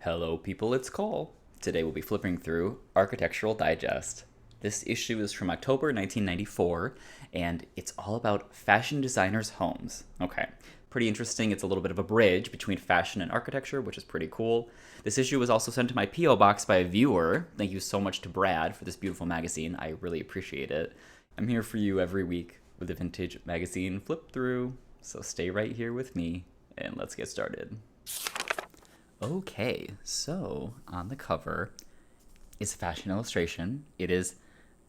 Hello, people, it's Cole. Today we'll be flipping through Architectural Digest. This issue is from October 1994, and it's all about fashion designers' homes. Okay, pretty interesting. It's a little bit of a bridge between fashion and architecture, which is pretty cool. This issue was also sent to my P.O. box by a viewer. Thank you so much to Brad for this beautiful magazine. I really appreciate it. I'm here for you every week with a vintage magazine flip through, so stay right here with me, and let's get started. Okay, so on the cover is a fashion illustration. It is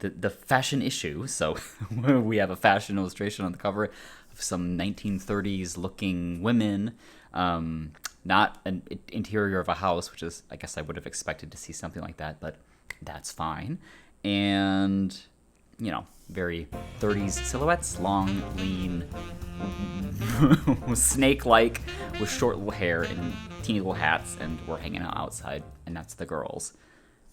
the fashion issue, so we have a fashion illustration on the cover of some 1930s looking women, not an interior of a house, which is, I guess I would have expected to see something like that, but that's fine. And, you know, very 30s silhouettes, long, lean, snake-like, with short little hair and teeny little hats, and we're hanging out outside, and that's the girls.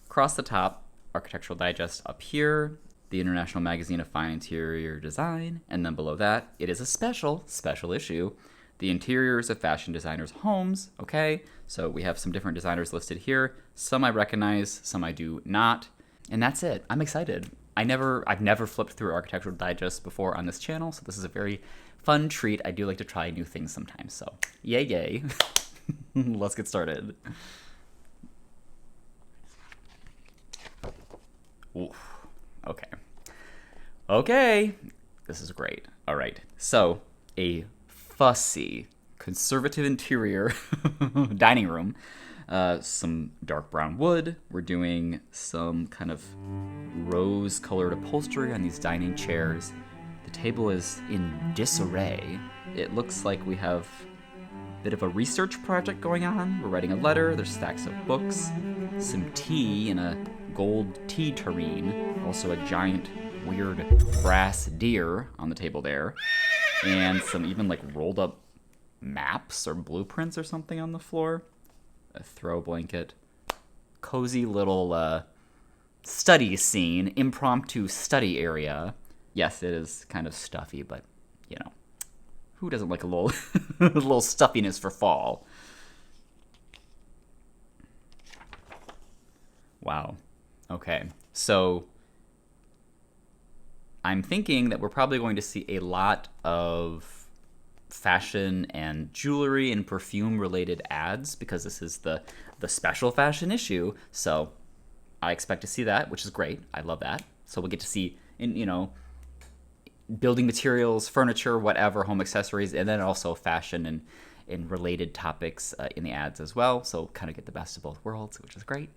Across the top, Architectural Digest up here, the International Magazine of Fine Interior Design, and then below that, it is a special issue, the interiors of fashion designers' homes, okay? So we have some different designers listed here. Some I recognize, some I do not, and that's it. I'm excited. I've never flipped through Architectural Digest before on this channel, so this is a very fun treat. I do like to try new things sometimes, so yay. Let's get started. Oof. Okay. This is great. All right. So, a fussy, conservative interior dining room. Some dark brown wood. We're doing some kind of rose-colored upholstery on these dining chairs. The table is in disarray. It looks like we have bit of a research project going on. We're writing a letter, there's stacks of books, some tea in a gold tea tureen, also a giant weird brass deer on the table there, and some even like rolled up maps or blueprints or something on the floor, a throw blanket, cozy little study scene, impromptu study area. Yes, it is kind of stuffy, but you know, who doesn't like a little a little stuffiness for fall? Wow. Okay. So I'm thinking that we're probably going to see a lot of fashion and jewelry and perfume related ads because this is the special fashion issue. So I expect to see that, which is great. I love that. So we'll get to see building materials, furniture, whatever, home accessories, and then also fashion and related topics in the ads as well. So kind of get the best of both worlds, which is great.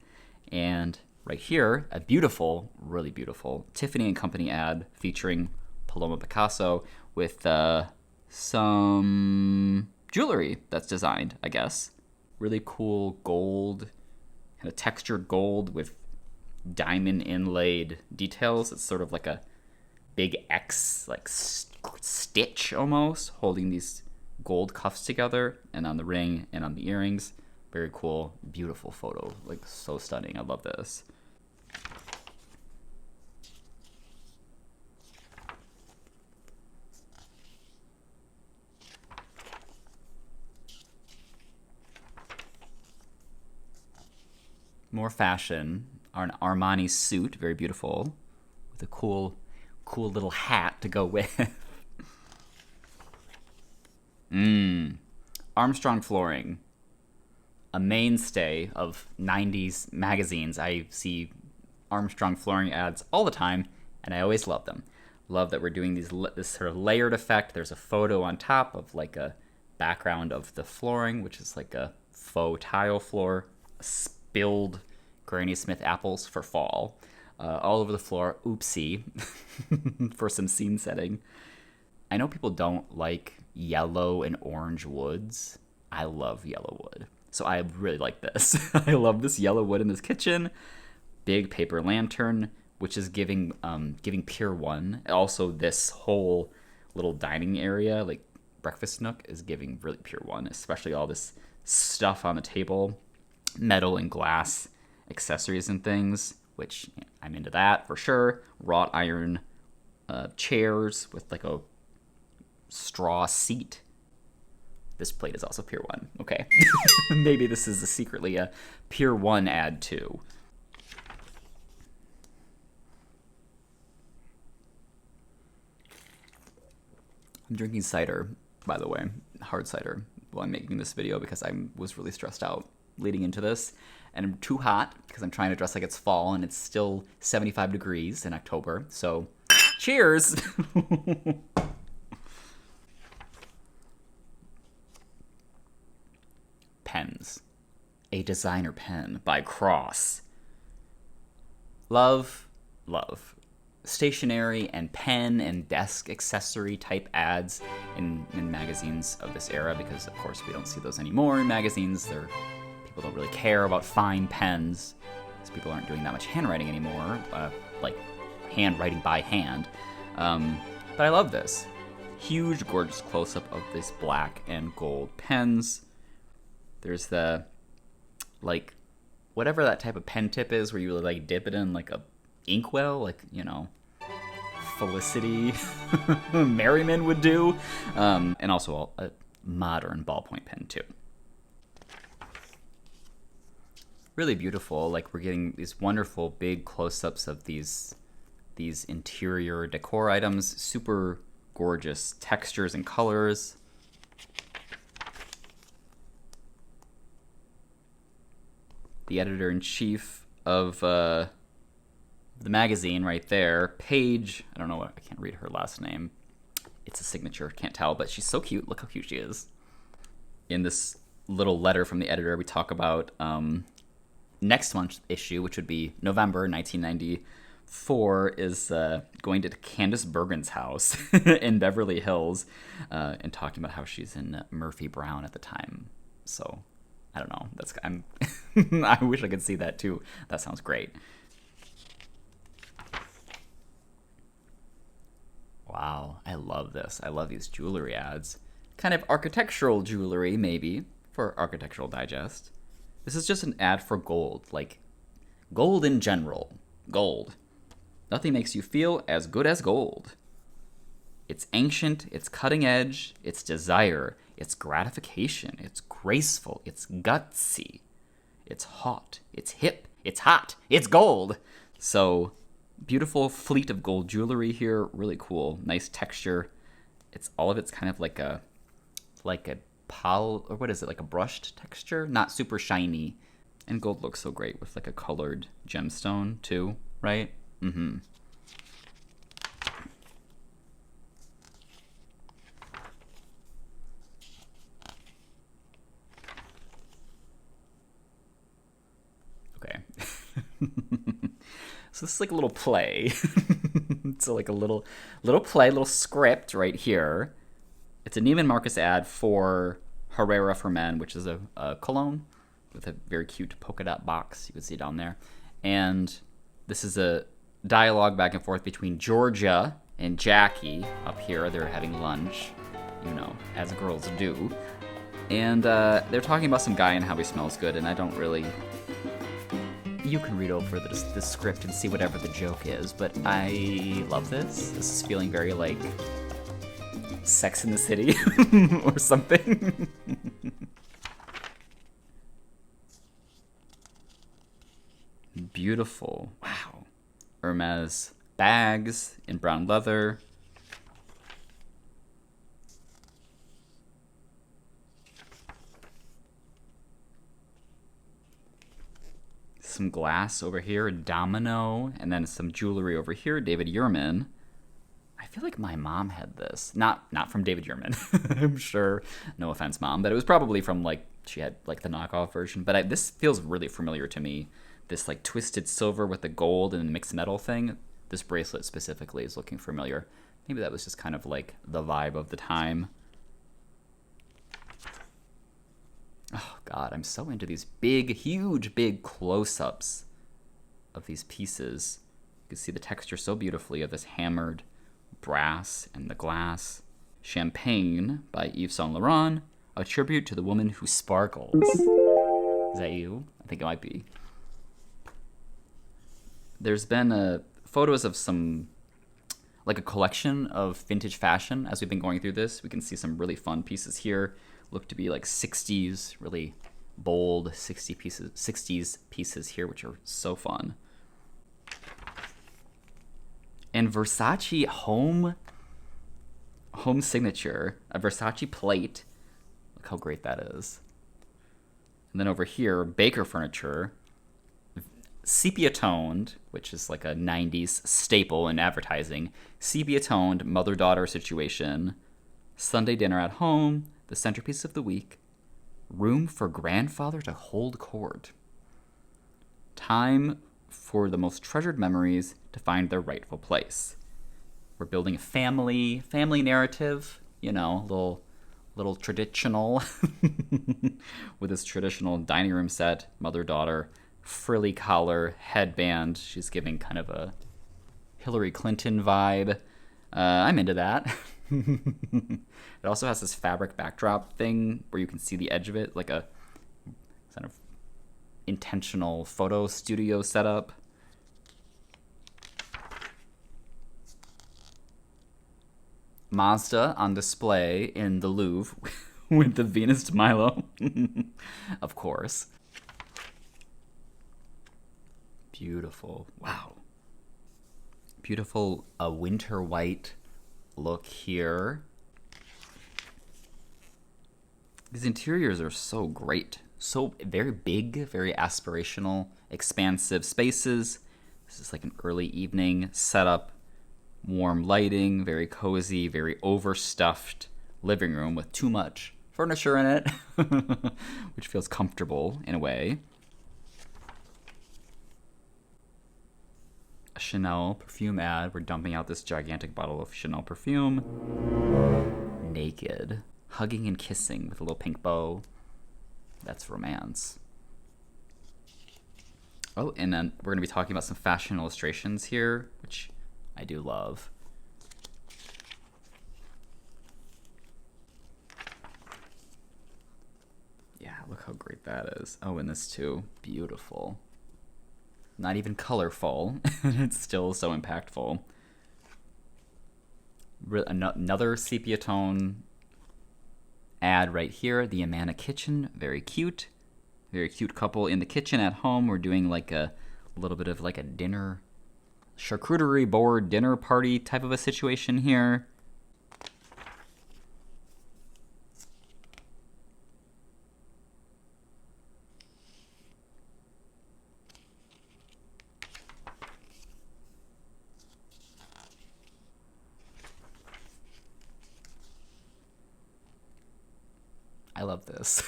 And right here, a beautiful, really beautiful Tiffany & Company ad featuring Paloma Picasso with some jewelry that's designed, I guess. Really cool gold, kind of textured gold with diamond inlaid details. It's sort of like a big X, like stitch almost, holding these gold cuffs together, and on the ring and on the earrings. Very cool, beautiful photo, like so stunning. I love this. More fashion. An Armani suit, very beautiful, with a cool little hat to go with. Armstrong flooring, a mainstay of 90s magazines. I see Armstrong flooring ads all the time, and I always love them. Love that we're doing this sort of layered effect. There's a photo on top of like a background of the flooring, which is like a faux tile floor, spilled Granny Smith apples for fall. All over the floor, oopsie, for some scene setting. I know people don't like yellow and orange woods. I love yellow wood. So I really like this. I love this yellow wood in this kitchen. Big paper lantern, which is giving Pier 1. Also, this whole little dining area, like breakfast nook, is giving really Pier 1, especially all this stuff on the table, metal and glass accessories and things, which I'm into that for sure. Wrought iron chairs with like a straw seat. This plate is also Pier 1. Okay. Maybe this is secretly a Pier 1 ad too. I'm drinking cider, by the way, hard cider, while I'm making this video because I was really stressed out leading into this. And I'm too hot because I'm trying to dress like it's fall and it's still 75 degrees in October. So, cheers! Pens. A designer pen by Cross. Love, love. Stationery and pen and desk accessory type ads in magazines of this era, because of course we don't see those anymore in magazines. People don't really care about fine pens because people aren't doing that much handwriting anymore, like handwriting by hand. But I love this. Huge, gorgeous close-up of this black and gold pens. There's the, like, whatever that type of pen tip is where you like dip it in like a inkwell, like, you know, Felicity Merriman would do. And also a modern ballpoint pen too. Really beautiful. Like, we're getting these wonderful big close-ups of these interior decor items. Super gorgeous textures and colors. The editor-in-chief of the magazine right there, Paige, I don't know what, I can't read her last name. It's a signature, can't tell, but she's so cute. Look how cute she is. In this little letter from the editor, we talk about next month's issue, which would be November 1994, is going to Candace Bergen's house in Beverly Hills and talking about how she's in Murphy Brown at the time. So, I don't know. I wish I could see that too. That sounds great. Wow, I love this. I love these jewelry ads. Kind of architectural jewelry, maybe, for Architectural Digest. This is just an ad for gold, like gold in general. Gold. Nothing makes you feel as good as gold. It's ancient, it's cutting edge, it's desire, it's gratification, it's graceful, it's gutsy, it's hot, it's hip, it's hot, it's gold. So, beautiful fleet of gold jewelry here, really cool, nice texture. All of it's kind of like a or what is it, like a brushed texture, not super shiny. And gold looks so great with like a colored gemstone too, right? Mm-hmm. Okay. So this is like a little play. So like a little play, little script right here. It's a Neiman Marcus ad for Herrera for Men, which is a cologne with a very cute polka dot box. You can see down there. And this is a dialogue back and forth between Georgia and Jackie up here. They're having lunch, you know, as girls do. And they're talking about some guy and how he smells good, and I don't really... You can read over the script and see whatever the joke is, but I love this. This is feeling very like Sex in the City or something. Beautiful. Wow. Hermes bags in brown leather. Some glass over here, Domino, and then some jewelry over here, David Yurman. I feel like my mom had this. Not from David Yurman, I'm sure. No offense, Mom, but it was probably from, like, she had, like, the knockoff version. But this feels really familiar to me. This, like, twisted silver with the gold and mixed metal thing. This bracelet specifically is looking familiar. Maybe that was just kind of, like, the vibe of the time. Oh, God, I'm so into these huge, big close-ups of these pieces. You can see the texture so beautifully of this hammered brass and the glass. Champagne by Yves Saint Laurent, a tribute to the woman who sparkles. Is that you? I think it might be. There's been photos of some, like a collection of vintage fashion as we've been going through this. We can see some really fun pieces here. look to be like 60s, really bold 60s pieces here, which are so fun. And Versace home signature, a Versace plate. Look how great that is. And then over here, Baker furniture, sepia toned, which is like a 90s staple in advertising. Sepia toned mother-daughter situation. Sunday dinner at home, the centerpiece of the week. Room for grandfather to hold court. Time for the most treasured memories to find their rightful place. We're building a family narrative, you know, little traditional with this traditional dining room set, mother-daughter, frilly collar, headband. She's giving kind of a Hillary Clinton vibe. I'm into that. It also has this fabric backdrop thing where you can see the edge of it, like a kind of intentional photo studio setup. Mazda on display in the Louvre with the Venus de Milo, of course. Beautiful. Wow. Beautiful winter white look here. These interiors are so great. So very big, very aspirational, expansive spaces. This is like an early evening setup. Warm lighting, very cozy, very overstuffed living room with too much furniture in it, which feels comfortable in a way. A Chanel perfume ad. We're dumping out this gigantic bottle of Chanel perfume. Naked. Hugging and kissing with a little pink bow. That's romance. Oh, and then we're going to be talking about some fashion illustrations here, which I do love. Yeah, look how great that is. Oh, and this too. Beautiful. Not even colorful. It's still so impactful. Another sepia tone ad right here. The Amana kitchen. Very cute. Very cute couple in the kitchen at home. We're doing like a little bit of like a dinner, charcuterie board dinner party type of a situation here. I love this.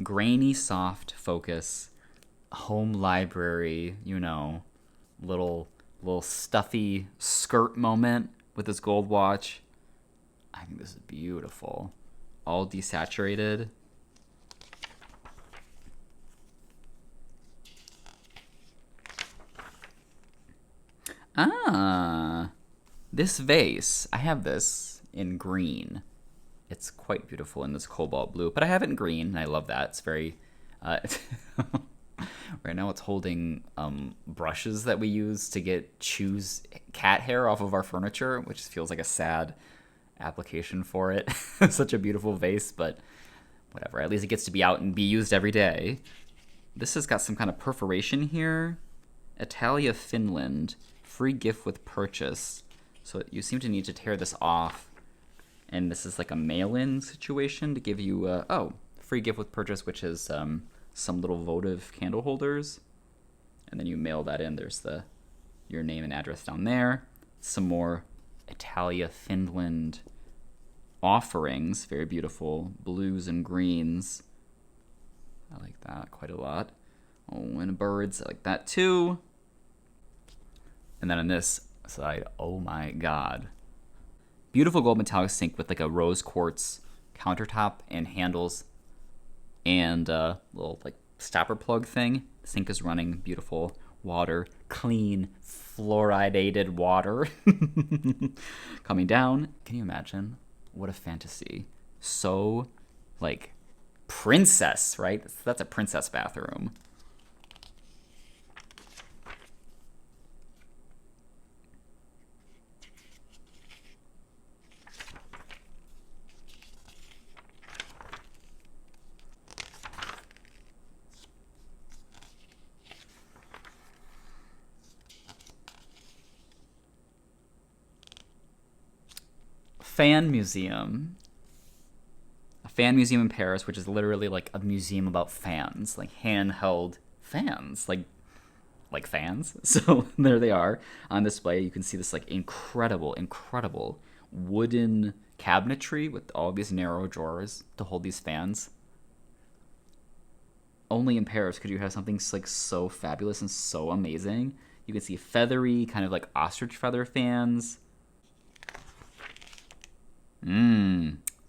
Grainy, soft focus, home library, you know, little stuffy skirt moment with this gold watch. I think this is beautiful. All desaturated. Ah, this vase. I have this in green. It's quite beautiful in this cobalt blue, but I have it in green, and I love that. It's very... right now it's holding brushes that we use to choose cat hair off of our furniture, which feels like a sad application for it. Such a beautiful vase, but whatever. At least it gets to be out and be used every day. This has got some kind of perforation here. Italia, Finland. Free gift with purchase. So you seem to need to tear this off. And this is like a mail-in situation to give you, free gift with purchase, which is some little votive candle holders. And then you mail that in. There's your name and address down there. Some more Italia, Finland offerings. Very beautiful blues and greens. I like that quite a lot. Oh, and birds. I like that too. And then on this side, oh my God. Beautiful gold metallic sink with like a rose quartz countertop and handles and a little like stopper plug thing. The sink is running. Beautiful water. Clean, fluoridated water coming down. Can you imagine? What a fantasy. So like princess, right? That's a princess bathroom. fan museum. A fan museum in Paris, which is literally like a museum about fans, like handheld fans, like fans. So there they are on display. You can see this like incredible wooden cabinetry with all these narrow drawers to hold these fans. Only in Paris could you have something like so fabulous and so amazing. You can see feathery, kind of like ostrich feather fans.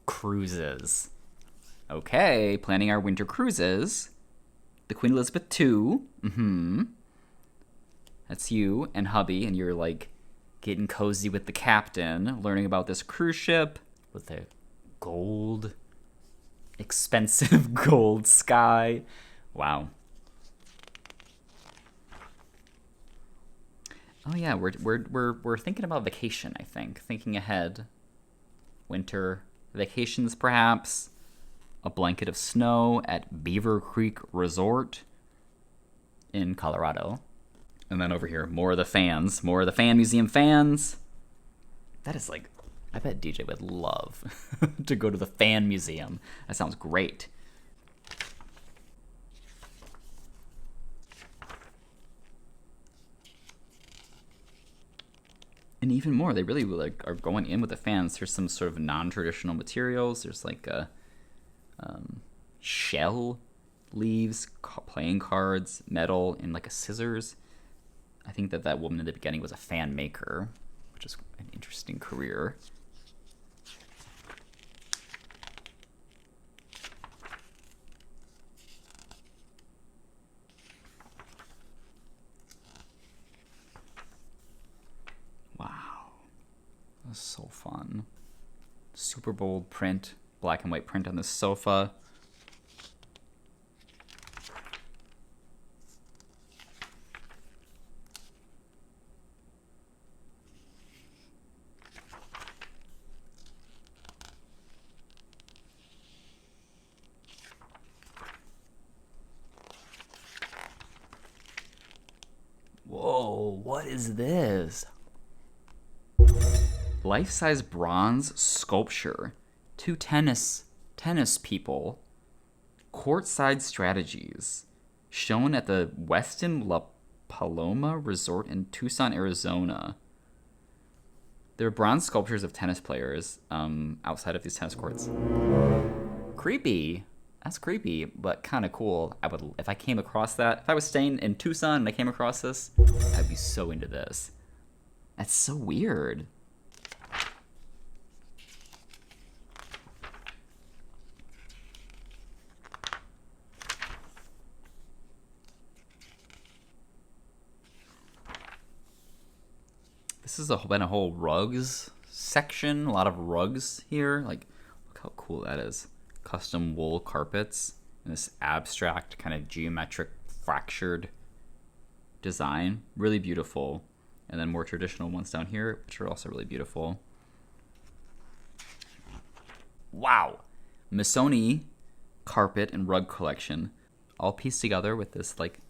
Cruises. Okay, planning our winter cruises. The Queen Elizabeth II. That's you and hubby, and you're like getting cozy with the captain, learning about this cruise ship with the gold, expensive gold sky. Wow. Oh yeah, we're thinking about vacation, I think. Thinking ahead. Winter vacations, perhaps. A blanket of snow at Beaver Creek Resort in Colorado. And then over here, more of the fans. More of the fan museum fans. That is like, I bet DJ would love to go to the fan museum. That sounds great. And even more, they really like are going in with the fans. There's some sort of non-traditional materials. There's like a shell leaves, playing cards, metal, and like a scissors. I think that woman in the beginning was a fan maker, which is an interesting career. Wow. That was so fun. Super bold print, black and white print on this sofa. Whoa, what is this? Life-size bronze sculpture. Two tennis people. Courtside strategies. Shown at the Westin La Paloma Resort in Tucson, Arizona. There are bronze sculptures of tennis players outside of these tennis courts. Creepy. That's creepy, but kind of cool. I would, if I came across that, if I was staying in Tucson and I came across this, I'd be so into this. That's so weird. This has been a whole rugs section, a lot of rugs here. Like, look how cool that is. Custom wool carpets and this abstract kind of geometric fractured design. Really beautiful. And then more traditional ones down here, which are also really beautiful. Wow. Missoni carpet and rug collection. All pieced together with this like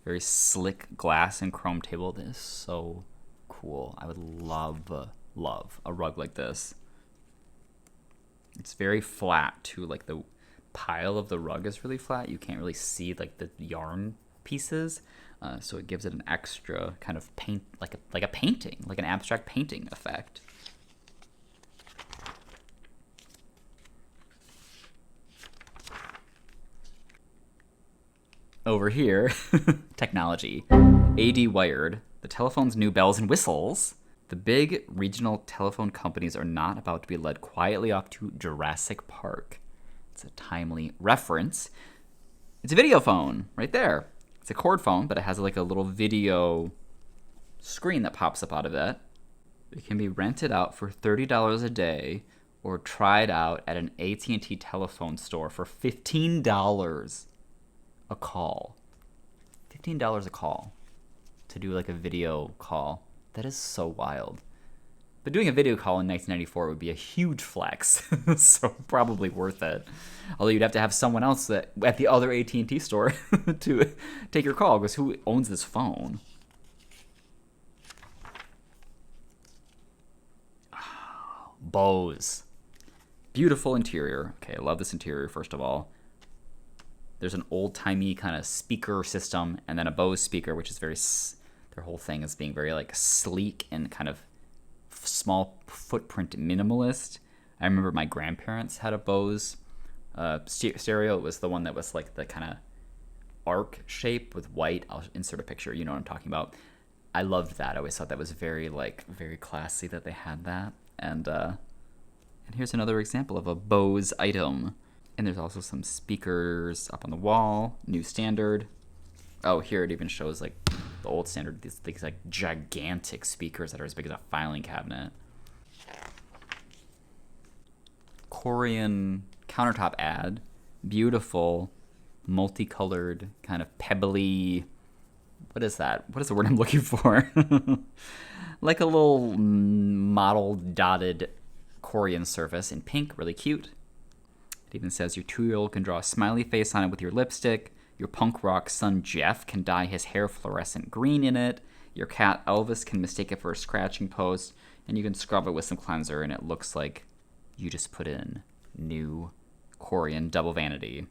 very slick glass and chrome table. This is so cool. I would love a rug like this. It's very flat too, like the pile of the rug is really flat. You can't really see like the yarn pieces, so it gives it an extra kind of paint, like a painting, like an abstract painting effect. Over here, technology. AD Wired, the telephone's new bells and whistles. The big regional telephone companies are not about to be led quietly off to Jurassic Park. It's a timely reference. It's a video phone right there. It's a cord phone, but it has like a little video screen that pops up out of it. It can be rented out for $30 a day or tried out at an AT&T telephone store for $15 a call. $15 a call to do like a video call. That is so wild. But doing a video call in 1994 would be a huge flex, so probably worth it. Although you'd have to have someone else at the other AT&T store to take your call, because who owns this phone? Bose. Beautiful interior. Okay, I love this interior, first of all. There's an old-timey kind of speaker system, and then a Bose speaker, which is very... Their whole thing is being very, like, sleek and kind of small footprint minimalist. I remember my grandparents had a Bose stereo. It was the one that was, like, the kind of arc shape with white. I'll insert a picture. You know what I'm talking about. I loved that. I always thought that was very classy that they had that. And here's another example of a Bose item. And there's also some speakers up on the wall. New standard. Oh, here it even shows like the old standard. These like gigantic speakers that are as big as a filing cabinet. Korean countertop ad. Beautiful, multicolored, kind of pebbly. What is that? What is the word I'm looking for? Like a little model dotted Korean surface in pink, really cute. It even says your 2-year-old can draw a smiley face on it with your lipstick. Your punk rock son Jeff can dye his hair fluorescent green in it. Your cat Elvis can mistake it for a scratching post. And you can scrub it with some cleanser and it looks like you just put in new Korean double vanity.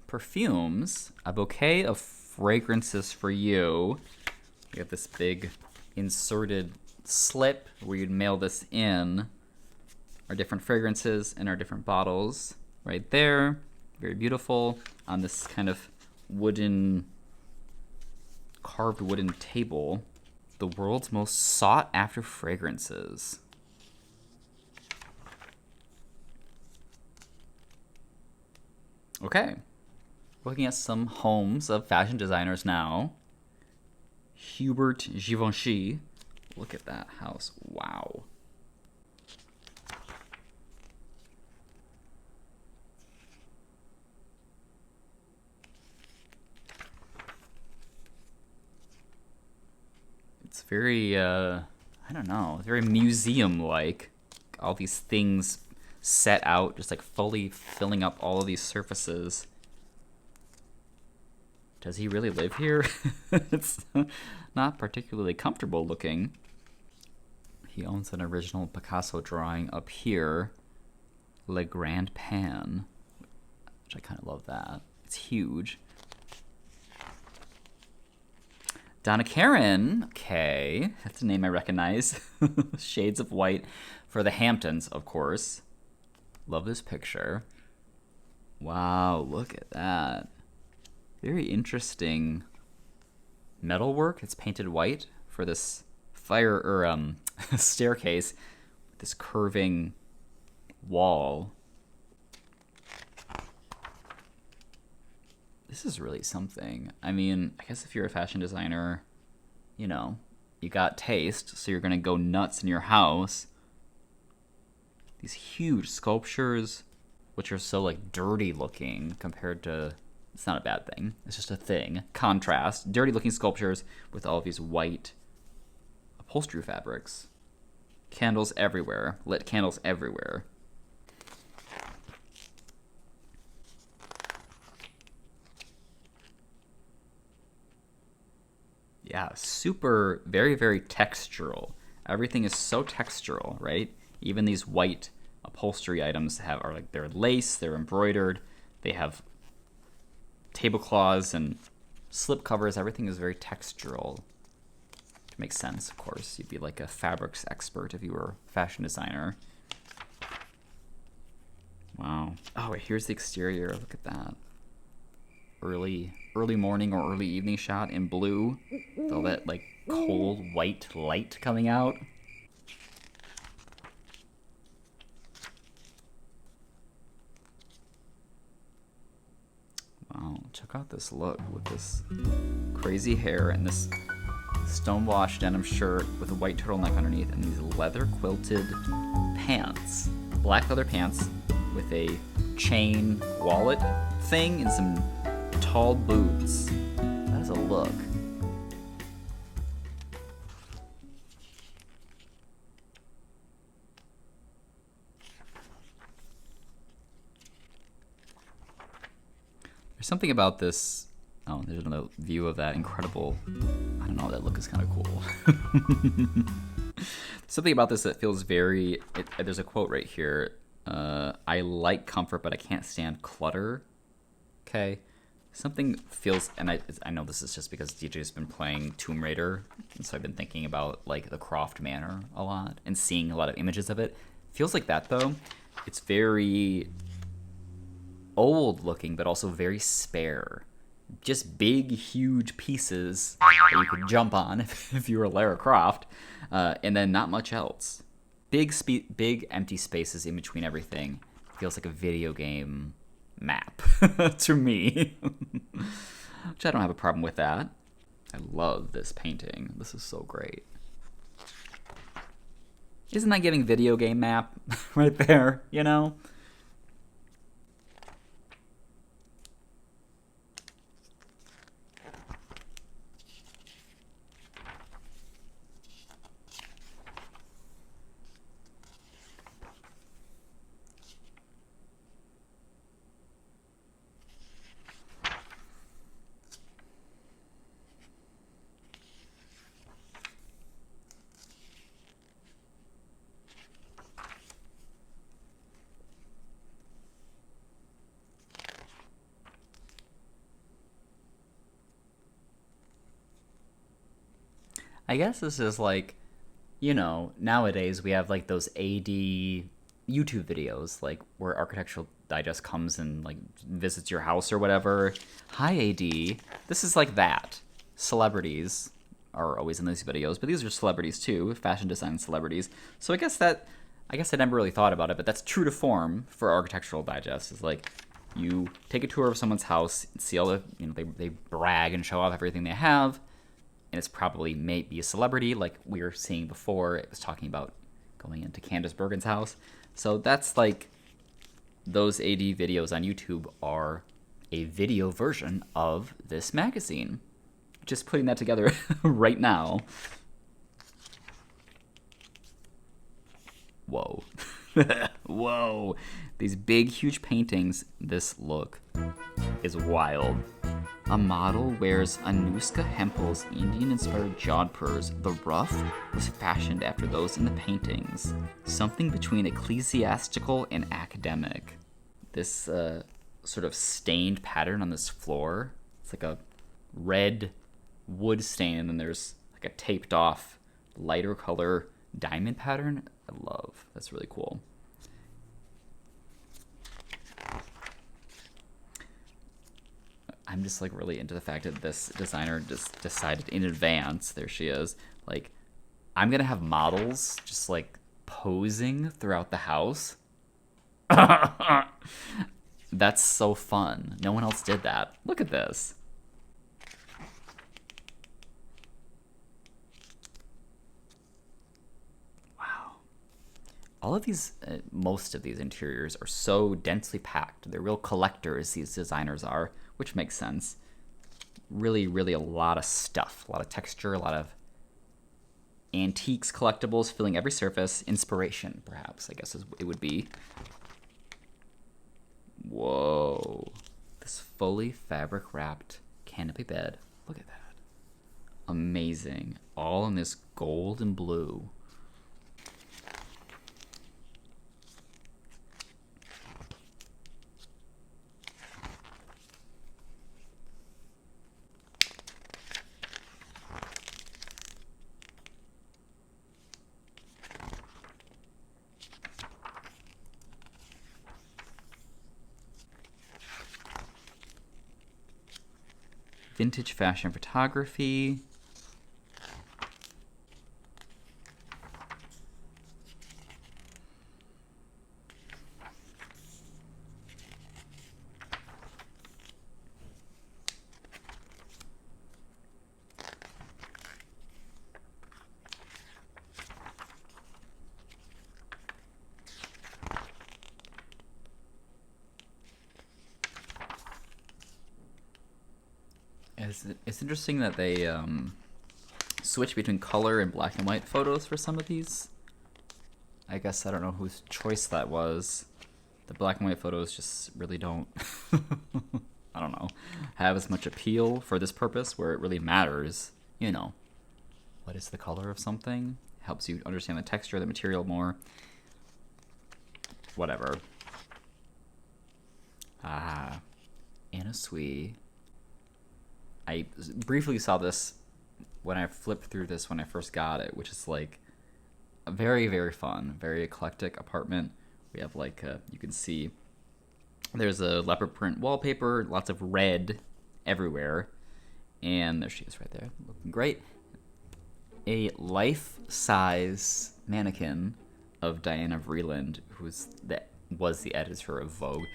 Perfumes. A bouquet of fragrances for you. We have this big inserted slip where you'd mail this in. Our different fragrances and our different bottles right there. Very beautiful on this kind of carved wooden table. The world's most sought after fragrances. Okay, looking at some homes of fashion designers now. Hubert de Givenchy. Look at that house. Wow. It's very, I don't know, very museum-like. All these things set out, just like fully filling up all of these surfaces. Does he really live here? It's not particularly comfortable looking. He owns an original Picasso drawing up here, Le Grand Pan, which I kind of love that. It's huge. Donna Karan, okay, that's a name I recognize. Shades of white for the Hamptons, of course. Love this picture. Wow, look at that. Very interesting metalwork. It's painted white for this staircase with this curving wall. This is really something. I mean, I guess if you're a fashion designer, you know, you got taste, so you're gonna go nuts in your house. These huge sculptures, which are so like dirty looking compared to, it's not a bad thing, it's just a thing. Contrast, dirty looking sculptures with all of these white upholstery fabrics. Candles everywhere, lit candles everywhere. Yeah, super, very, very textural. Everything is so textural, right? Even these white upholstery items they're lace, they're embroidered, they have tablecloths and slip covers. Everything is very textural. Which makes sense, of course. You'd be like a fabrics expert if you were a fashion designer. Wow. Oh, wait, here's the exterior. Look at that. Early morning or early evening shot in blue. With all that like cold white light coming out. Wow, check out this look with this crazy hair and this stonewashed denim shirt with a white turtleneck underneath and these leather quilted pants. Black leather pants with a chain wallet thing and some tall boots. That is a look. There's something about this. Oh, there's another view of that incredible. I don't know. That look is kind of cool. Something about this that feels very. There's a quote right here. I like comfort, but I can't stand clutter. Okay. Something feels, and I know this is just because DJ's been playing Tomb Raider, and so I've been thinking about like the Croft Manor a lot and seeing a lot of images of it. Feels like that though. It's very old looking, but also very spare. Just big, huge pieces that you could jump on if you were Lara Croft, and then not much else. Big empty spaces in between everything. Feels like a video game map to me. Which I don't have a problem with that. I love this painting. This is so great. Isn't that giving video game map right there, you know? I guess this is like, you know, nowadays we have like those AD YouTube videos, like where Architectural Digest comes and like visits your house or whatever. Hi AD. This is like that. Celebrities are always in these videos, but these are celebrities too, fashion design celebrities. So I guess I never really thought about it, but that's true to form for Architectural Digest. Is like you take a tour of someone's house and see all the, you know, they brag and show off everything they have. And it's probably maybe a celebrity, like we were seeing before. It was talking about going into Candace Bergen's house. So that's like, those AD videos on YouTube are a video version of this magazine. Just putting that together right now. Whoa. Whoa. These big, huge paintings, this look is wild. A model wears Anushka Hempel's Indian-inspired jodhpurs. The ruff was fashioned after those in the paintings. Something between ecclesiastical and academic. This sort of stained pattern on this floor. It's like a red wood stain, and then there's like a taped off lighter color diamond pattern. I love. That's really cool. I'm just like really into the fact that this designer just decided in advance, there she is, like, I'm gonna have models just like posing throughout the house. That's so fun. No one else did that. Look at this. Wow. All of these, most of these interiors are so densely packed. They're real collectors, these designers are. Which makes sense. Really, really a lot of stuff. A lot of texture, a lot of antiques, collectibles filling every surface. Inspiration, perhaps, I guess it would be. Whoa. This fully fabric-wrapped canopy bed. Look at that. Amazing. All in this gold and blue. Vintage fashion photography. It's interesting that they switch between color and black and white photos for some of these. I guess I don't know whose choice that was. The black and white photos just really don't... I don't know. have as much appeal for this purpose where it really matters, you know, what is the color of something? Helps you understand the texture of the material more. Whatever. Anna Sui. I briefly saw this when I flipped through this when I first got it, which is like a very, very fun, very eclectic apartment. We have like, you can see there's a leopard print wallpaper, lots of red everywhere. And there she is right there, looking great. A life-size mannequin of Diana Vreeland, who was the editor of Vogue.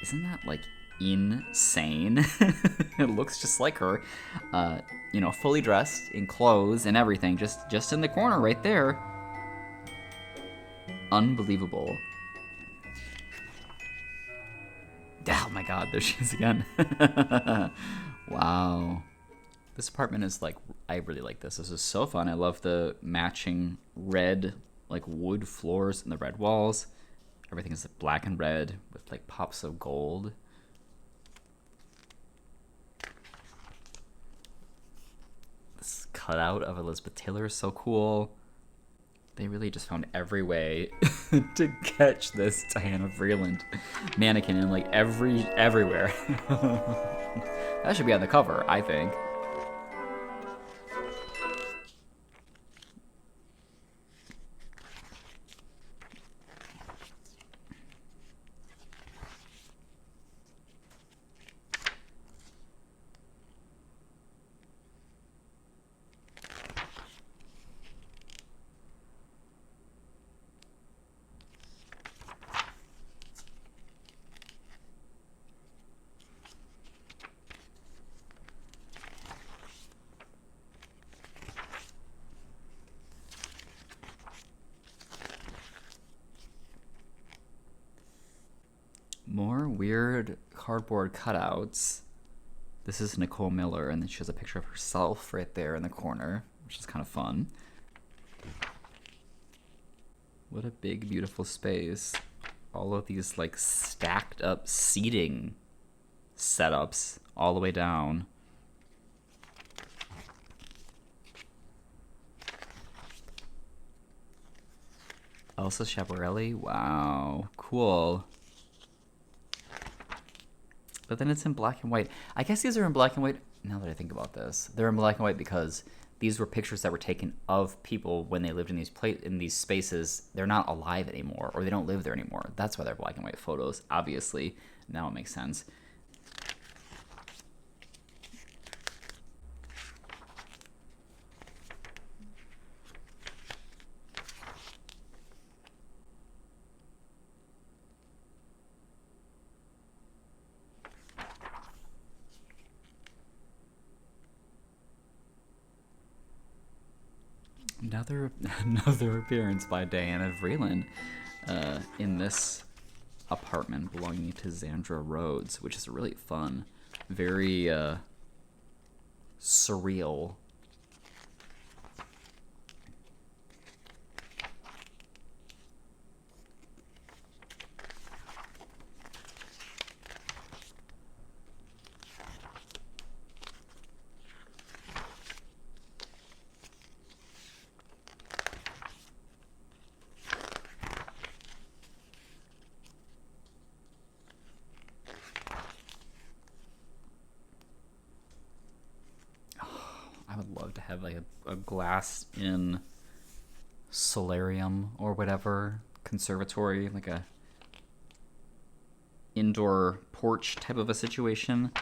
Isn't that like insane? It looks just like her, you know, fully dressed in clothes and everything, just in the corner right there. Unbelievable. Oh my god, there she is again. Wow. This apartment is like, I really like this. This is so fun. I love the matching red, like wood floors and the red walls. Everything is black and red with like pops of gold. This cutout of Elizabeth Taylor is so cool. They really just found every way to catch this Diana Vreeland mannequin in like everywhere. That should be on the cover, I think. More weird cardboard cutouts. This is Nicole Miller, and then she has a picture of herself right there in the corner, which is kind of fun. What a big, beautiful space. All of these like stacked up seating setups all the way down. Elsa Schiaparelli? Wow, cool. But then it's in black and white. I guess these are in black and white, now that I think about this. They're in black and white because these were pictures that were taken of people when they lived in these spaces. They're not alive anymore, or they don't live there anymore. That's why they're black and white photos, obviously. Now it makes sense. Another appearance by Diana Vreeland in this apartment belonging to Zandra Rhodes, which is really fun, very surreal. I would love to have like a glass in solarium or whatever, conservatory, like a indoor porch type of a situation.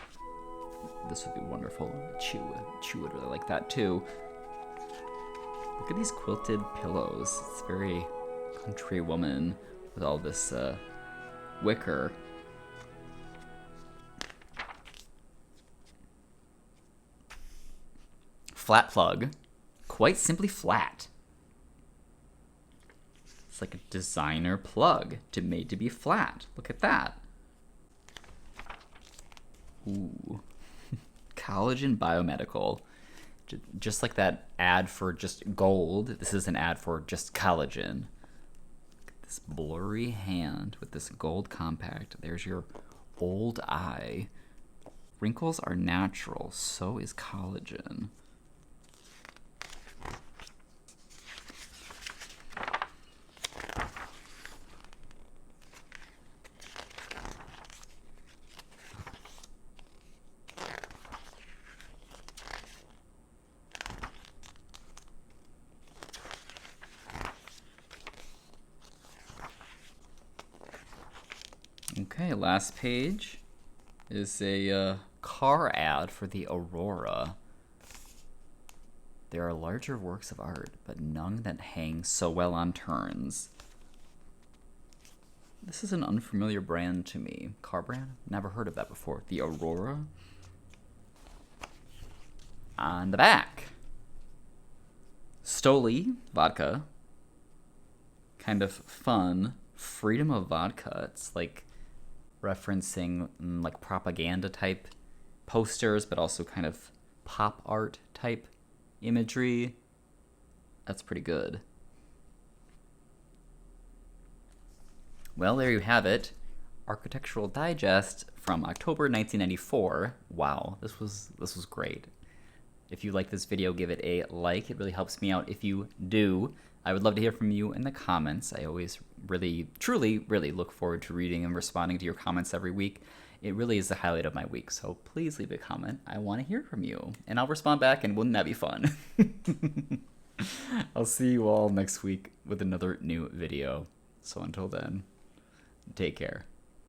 This would be wonderful. Chu would really like that too. Look at these quilted pillows. It's very country woman with all this wicker. Flat plug. Quite simply flat. It's like a designer plug made to be flat. Look at that. Ooh. Collagen Biomedical. Just like that ad for just gold, this is an ad for just collagen. Look at this blurry hand with this gold compact. There's your old eye. Wrinkles are natural, so is collagen. Okay, last page is a car ad for the Aurora. There are larger works of art, but none that hang so well on turns. This is an unfamiliar brand to me. Car brand? Never heard of that before. The Aurora. On the back, Stoli vodka. Kind of fun. Freedom of vodka. It's like referencing like propaganda type posters, but also kind of pop art type imagery. That's pretty good. Well, there you have it. Architectural Digest from October 1994. Wow, this was great. If you like this video, give it a like. It really helps me out if you do. I would love to hear from you in the comments. I always really, truly, really look forward to reading and responding to your comments every week. It really is the highlight of my week, so please leave a comment. I want to hear from you, and I'll respond back, and wouldn't that be fun? I'll see you all next week with another new video. So until then, take care.